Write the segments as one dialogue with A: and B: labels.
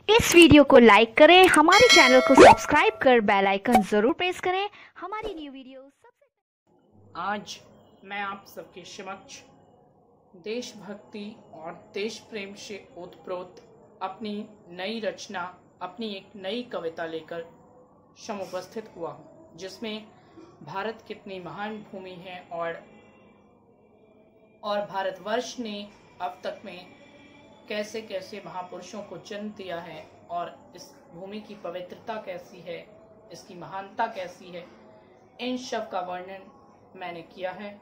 A: इस वीडियो को लाइक करें, हमारे चैनल को सब्सक्राइब कर बेल आइकन जरूर प्रेस करें हमारी न्यू वीडियो सबसे।
B: आज मैं आप सबके समक्ष देशभक्ति और देश प्रेम से ओतप्रोत अपनी नई रचना, अपनी एक नई कविता लेकर समुपस्थित हुआ हूँ, जिसमें भारत कितनी महान भूमि है और भारतवर्ष ने अब तक में कैसे कैसे महापुरुषों को जन्म दिया है और इस भूमि की पवित्रता कैसी है, इसकी महानता कैसी है, इन सब का वर्णन मैंने किया है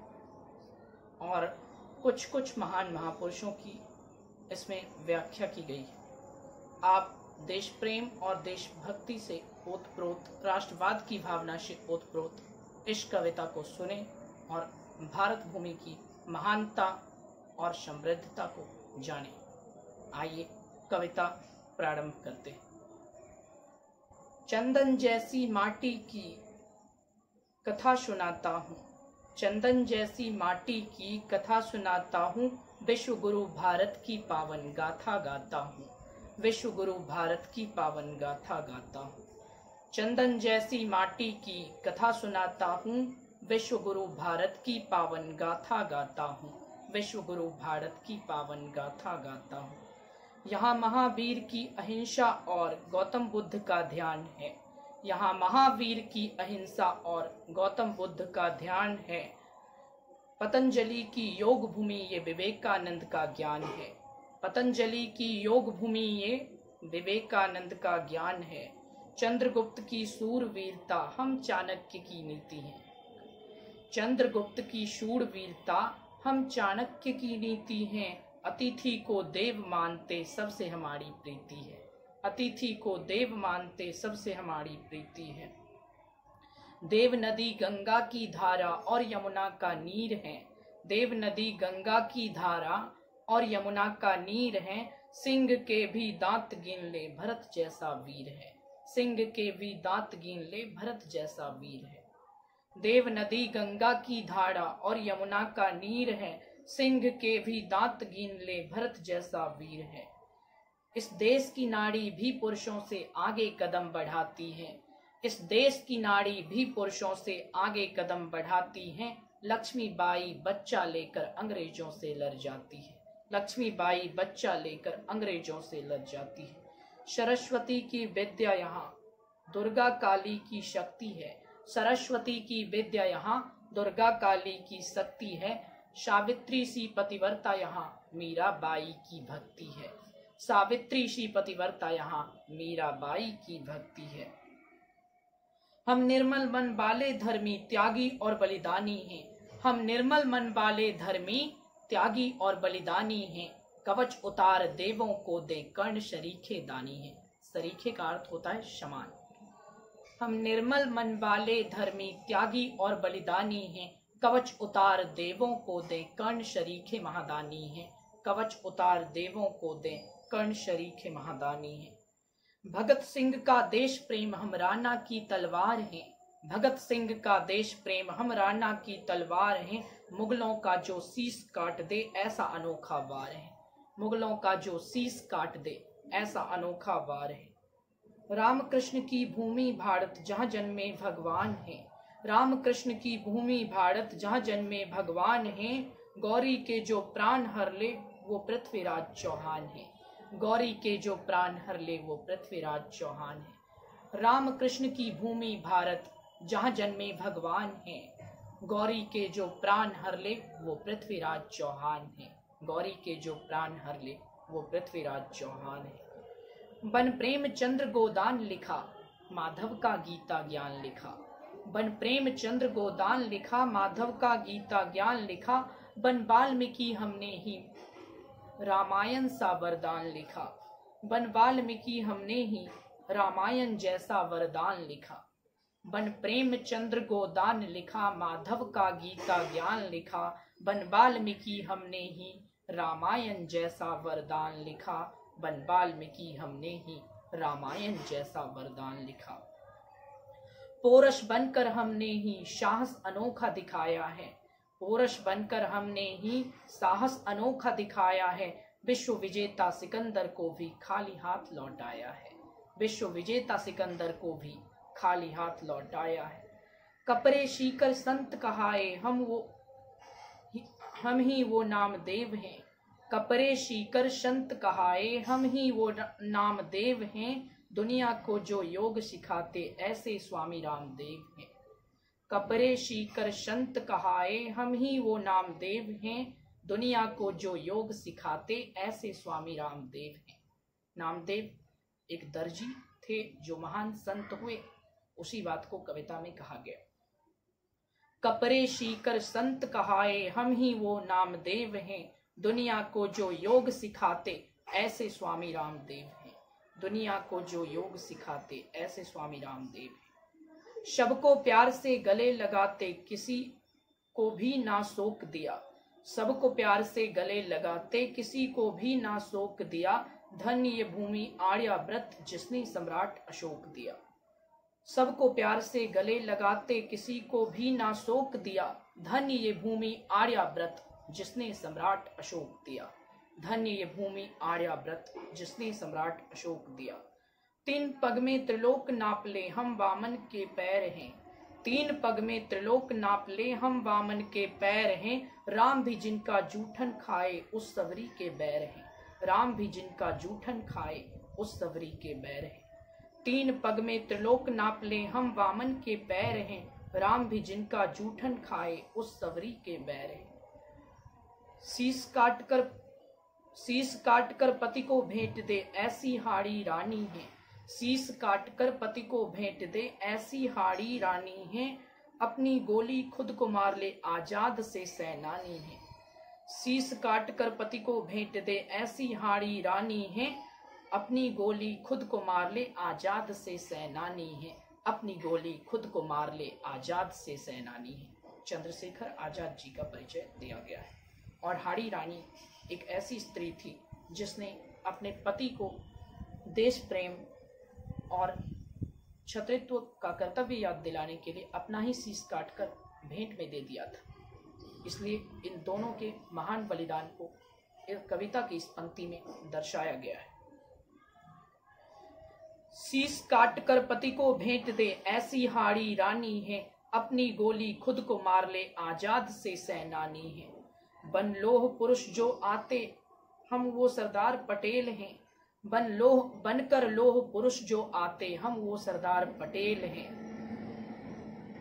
B: और कुछ कुछ महान महापुरुषों की इसमें व्याख्या की गई है। आप देश प्रेम और देशभक्ति से ओतप्रोत, राष्ट्रवाद की भावना से ओतप्रोत इस कविता को सुने और भारत भूमि की महानता और समृद्धता को जाने। आइए कविता प्रारंभ करते हैं। चंदन जैसी माटी की कथा सुनाता हूँ, चंदन जैसी माटी की कथा सुनाता हूँ, विश्व गुरु भारत की पावन गाथा गाता हूँ, विश्व गुरु भारत की पावन गाथा गाता हूँ। चंदन जैसी माटी की कथा सुनाता हूँ, विश्व गुरु भारत की पावन गाथा गाता हूँ, विश्व गुरु भारत की पावन गाथा गाता हूँ। यहाँ महावीर की अहिंसा और गौतम बुद्ध का ध्यान है, यहाँ महावीर की अहिंसा और गौतम बुद्ध का ध्यान है। पतंजलि की योग भूमि ये विवेकानंद का ज्ञान है, पतंजलि की योग भूमि ये विवेकानंद का ज्ञान है। चंद्रगुप्त की शूरवीरता हम चाणक्य की नीति है, चंद्रगुप्त की शूरवीरता हम चाणक्य की नीति है। अतिथि को देव मानते सबसे हमारी प्रीति है, अतिथि को देव मानते सबसे हमारी प्रीति है। देव नदी गंगा की धारा और यमुना का नीर है, देव नदी गंगा की धारा और यमुना का नीर है। सिंह के भी दांत गिन ले भरत जैसा वीर है, सिंह के भी दांत गिन ले भरत जैसा वीर है। देव नदी गंगा की धारा और यमुना का नीर है, सिंह के भी दांत गिन ले भरत जैसा वीर है। इस देश की नारी भी पुरुषों से आगे कदम बढ़ाती है, इस देश की नारी भी पुरुषों से आगे कदम बढ़ाती है। लक्ष्मीबाई बच्चा लेकर अंग्रेजों से लड़ जाती है, लक्ष्मीबाई बच्चा लेकर अंग्रेजों से लड़ जाती है। सरस्वती की विद्या यहाँ दुर्गा काली की शक्ति है, सरस्वती की विद्या यहाँ दुर्गा काली की शक्ति है। सावित्री सी पतिव्रता यहाँ मीराबाई की भक्ति है, सावित्री सी पतिव्रता यहाँ मीराबाई की भक्ति है। हम निर्मल मन वाले धर्मी त्यागी और बलिदानी हैं, हम निर्मल मन वाले धर्मी त्यागी और बलिदानी हैं। कवच उतार देवों को दे कर्ण शरीखे दानी है, शरीखे का अर्थ होता है समान। हम निर्मल मन वाले धर्मी त्यागी और बलिदानी हैं, कवच उतार देवों को दे कर्ण शरीखे महादानी है, कवच उतार देवों को दे कर्ण शरीखे महादानी है। भगत सिंह का देश प्रेम हम राणा की तलवार है, भगत सिंह का देश प्रेम हम राणा की तलवार है। मुगलों का जो शीश काट दे ऐसा अनोखा वार है, मुगलों का जो शीश काट दे ऐसा अनोखा वार है। रामकृष्ण की भूमि भारत जहाँ जन्मे भगवान है, रामकृष्ण की भूमि भारत जहाँ जन्मे भगवान हैं। गौरी के जो प्राण हर ले वो पृथ्वीराज चौहान है, गौरी के जो प्राण हर ले वो पृथ्वीराज चौहान है। रामकृष्ण की भूमि भारत जहाँ जन्मे भगवान है, गौरी के जो प्राण हर ले वो पृथ्वीराज चौहान है, गौरी के जो प्राण हर ले वो पृथ्वीराज चौहान है। बन प्रेम चंद्र गोदान लिखा माधव का गीता ज्ञान लिखा, बन प्रेम चंद्र गोदान लिखा माधव का गीता ज्ञान लिखा। बन वाल्मीकि हमने ही रामायण सा वरदान लिखा, बन वाल्मीकि हमने ही रामायण जैसा वरदान लिखा। बन प्रेम चंद्र गोदान लिखा माधव का गीता ज्ञान लिखा, बन वाल्मीकि हमने ही रामायण जैसा वरदान लिखा, बन वाल्मीकि हमने ही रामायण जैसा वरदान लिखा। पोरश बनकर हमने ही साहस अनोखा दिखाया है, पोरश बनकर हमने ही साहस अनोखा दिखाया है। विश्व विजेता सिकंदर को भी खाली हाथ लौट आया है। विश्व विजेता सिकंदर को भी खाली हाथ लौट आया है। कपरे शीकर संत कहाए हम ही वो नामदेव हैं। कपरे शीकर संत कहाए हम ही वो नामदेव हैं। दुनिया को जो योग सिखाते ऐसे स्वामी रामदेव हैं। कपरे शीकर संत कहाए हम ही वो नामदेव हैं। दुनिया को जो योग सिखाते ऐसे स्वामी रामदेव हैं। नामदेव एक दर्जी थे जो महान संत हुए, उसी बात को कविता में कहा गया। कपरे शीकर संत कहाए हम ही वो नामदेव हैं। दुनिया को जो योग सिखाते ऐसे स्वामी रामदेव हैं। दुनिया को जो योग सिखाते ऐसे स्वामी रामदेव हैं। सबको प्यार से गले लगाते किसी को भी ना सोक दिया। सबको प्यार से गले लगाते किसी को भी ना सोक दिया। धन्य ये भूमि आर्याव्रत जिसने सम्राट अशोक दिया। सबको प्यार से गले लगाते किसी को भी ना सोक दिया। धन्य ये भूमि आर्याव्रत जिसने सम्राट अशोक दिया। धन्य ये भूमि आर्याव्रत जिसने सम्राट अशोक दिया। 3 पग में त्रिलोक नाप ले हम वामन के पैर हैं। 3 पग में त्रिलोक नाप ले हम वामन के पैर हैं। राम भी जिनका जूठन खाए उस सवरी के बैर हैं। राम भी जिनका जूठन खाए उस सवरी के बैर हैं। 3 पग में त्रिलोक नाप ले हम वामन के पैर हैं। राम भी जिनका जूठन खाए उस सवरी के बैर हैं। शीश काट कर पति को भेंट दे ऐसी हाड़ी रानी है। शीश काट कर पति को भेंट दे ऐसी हाड़ी रानी है। अपनी गोली खुद को मार ले आजाद से सेनानी है। शीश काट कर पति को भेंट दे ऐसी हाड़ी रानी है। अपनी गोली खुद को मार ले आजाद से सेनानी है। अपनी गोली खुद को मार ले आजाद से सेनानी है। चंद्रशेखर आजाद जी का परिचय दिया गया है। और हाड़ी रानी एक ऐसी स्त्री थी जिसने अपने पति को देश प्रेम और क्षत्रित्व का कर्तव्य याद दिलाने के लिए अपना ही शीश काटकर भेंट में दे दिया था। इसलिए इन दोनों के महान बलिदान को एक कविता की इस पंक्ति में दर्शाया गया है। शीश काटकर पति को भेंट दे ऐसी हाड़ी रानी है। अपनी गोली खुद को मार ले आजाद से सेनानी है। बन लोह पुरुष जो आते हम वो सरदार पटेल हैं। बनकर लोह पुरुष जो आते हम वो सरदार पटेल हैं।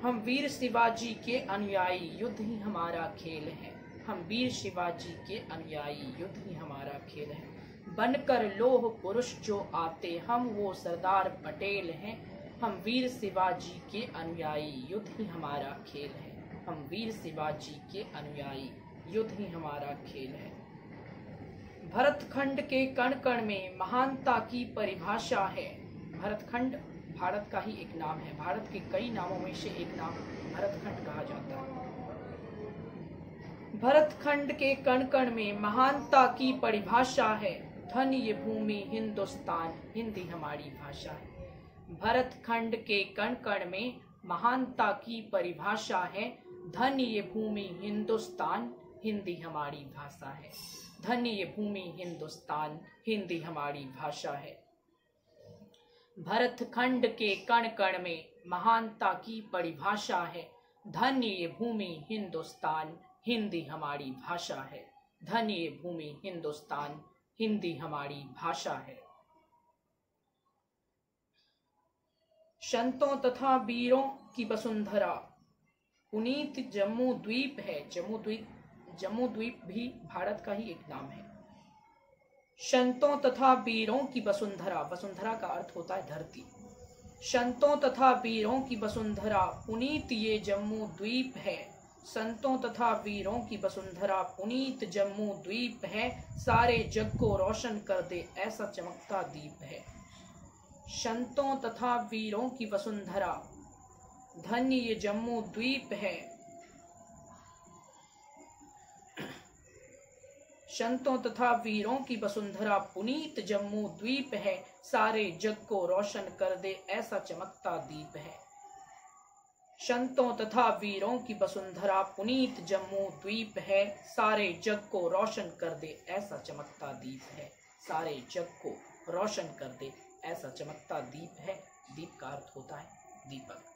B: हम वीर शिवाजी के अनुयायी युद्ध ही हमारा खेल है। हम वीर शिवाजी के अनुयायी युद्ध ही हमारा खेल है। बनकर लोह पुरुष जो आते हम वो सरदार पटेल हैं। हम वीर शिवाजी के अनुयायी युद्ध ही हमारा खेल है। हम वीर शिवाजी के अनुयायी युद्ध ही हमारा खेल है। भरतखंड के कण कण में महानता की परिभाषा है। भरतखंड भारत का ही एक नाम है। भारत के कई नामों में से एक नाम भरतखंड कहा जाता है। भरतखंड के कण कण में महानता की परिभाषा है। धन्य ये भूमि हिंदुस्तान हिंदी हमारी भाषा है। भरतखंड के कण कण में महानता की परिभाषा है। धन्य ये भूमि हिंदुस्तान हिंदी हमारी भाषा है। धन्य ये भूमि हिंदुस्तान हिंदी हमारी भाषा है। भरतखंड के कण कण में महानता की परिभाषा है। धन्य ये भूमि हिंदुस्तान हिंदी हमारी भाषा है। धन्य ये भूमि हिंदुस्तान हिंदी हमारी भाषा है। संतों तथा वीरों की वसुंधरा पुनीत जम्मू द्वीप है। जम्मू द्वीप भी भारत का ही एक नाम है। संतों तथा वीरों की वसुंधरा, वसुंधरा का अर्थ होता है धरती। संतों तथा वीरों की वसुंधरा पुनीत ये जम्मू द्वीप है। संतों तथा वीरों की वसुंधरा पुनीत जम्मू द्वीप है। सारे जग को रोशन कर दे ऐसा चमकता दीप है। संतों तथा वीरों की वसुंधरा धन्य ये जम्मू द्वीप है। संतों तथा वीरों की वसुंधरा पुनीत जम्मू द्वीप है। सारे जग को रोशन कर दे ऐसा चमकता दीप है। संतों तथा वीरों की वसुंधरा पुनीत जम्मू द्वीप है, सारे जग को रोशन कर दे ऐसा चमकता दीप है, सारे जग को रोशन कर दे ऐसा चमकता दीप है। दीप का अर्थ होता है दीपक।